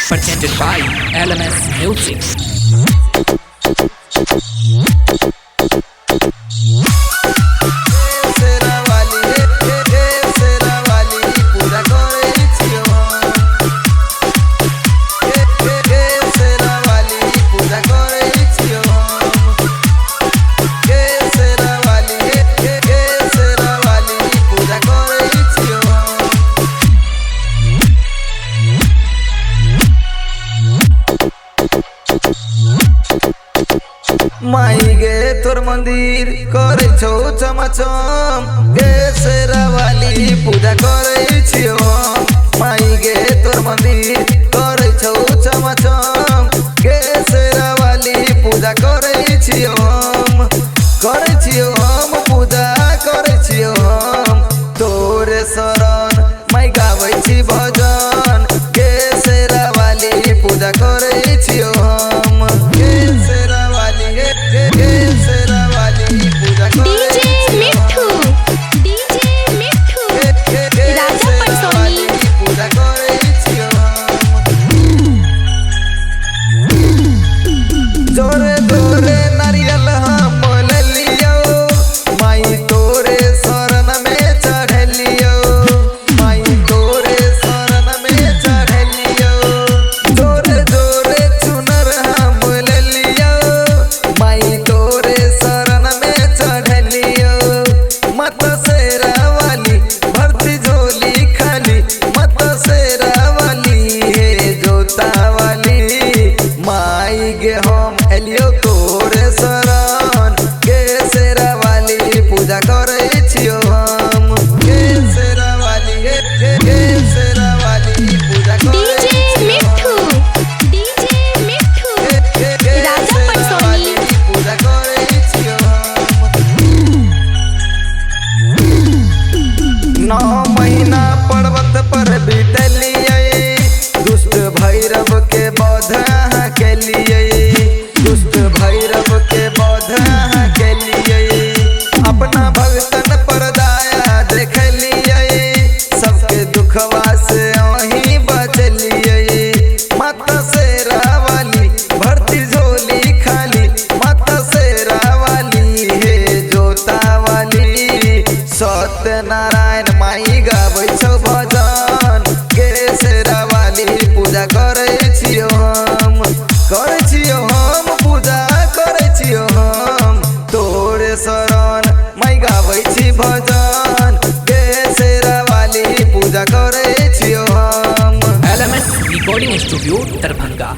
presented by LMS Music. माई गे तोर मंदिर करे छौ चमचम गे शेरावाली पूजा करे छियो। माई गे तोर मंदिर करे छौ चमचम गे शेरावाली पूजा करे छियो। करे छियो हम पूजा करे छियो हम तोरे शरण माई गाबै छी भजन गे शेरावाली पूजा करे छियो हम गे शेरावाली गे शेरावाली पूजा करे छियो। डीजे मिठू राजा परसोनी पूजा करे छियो जोरे जोरे नारियल हम लियो माई तोरे शरण में चढ़लियो। माई तोरे शरण में चढ़लियो जोरे जोरे चुनर हम लियो माई तोरे शरण में चढ़लियो। मत शेरावाली भरती झोली खाली मत शेरावाली हे जोतावाली माई गे हम एलियो तोरे शरण गे शेरावाली पूजा करे छियो हम गे शेरावाली गे शेरावाली पूजा करे छियो। डीजे मिठू राजा परसोनी पूजा करे छियो नौ महीना पर्वत पर बीतलिए दुष्ट भैरव के बध अहाँ केलिए। दुष्ट भैरव के बध अहाँ केलिए अपना भक्तन पर दया देखलिए सबके दुखवा से वहीं बचलिए। माता शेरावाली भरती झोली खाली माता शेरावाली हे जोतावाली सत्यनारायण माई गाबै छौ भजन गे शेरावाली पूजा करे छियो हम करे छियो हम पूजा करे छियो हम तोरे शरण माई गाबै छी भजन गे शेरावाली पूजा करे छियो हम। LMS Recording Studio, Darbhanga.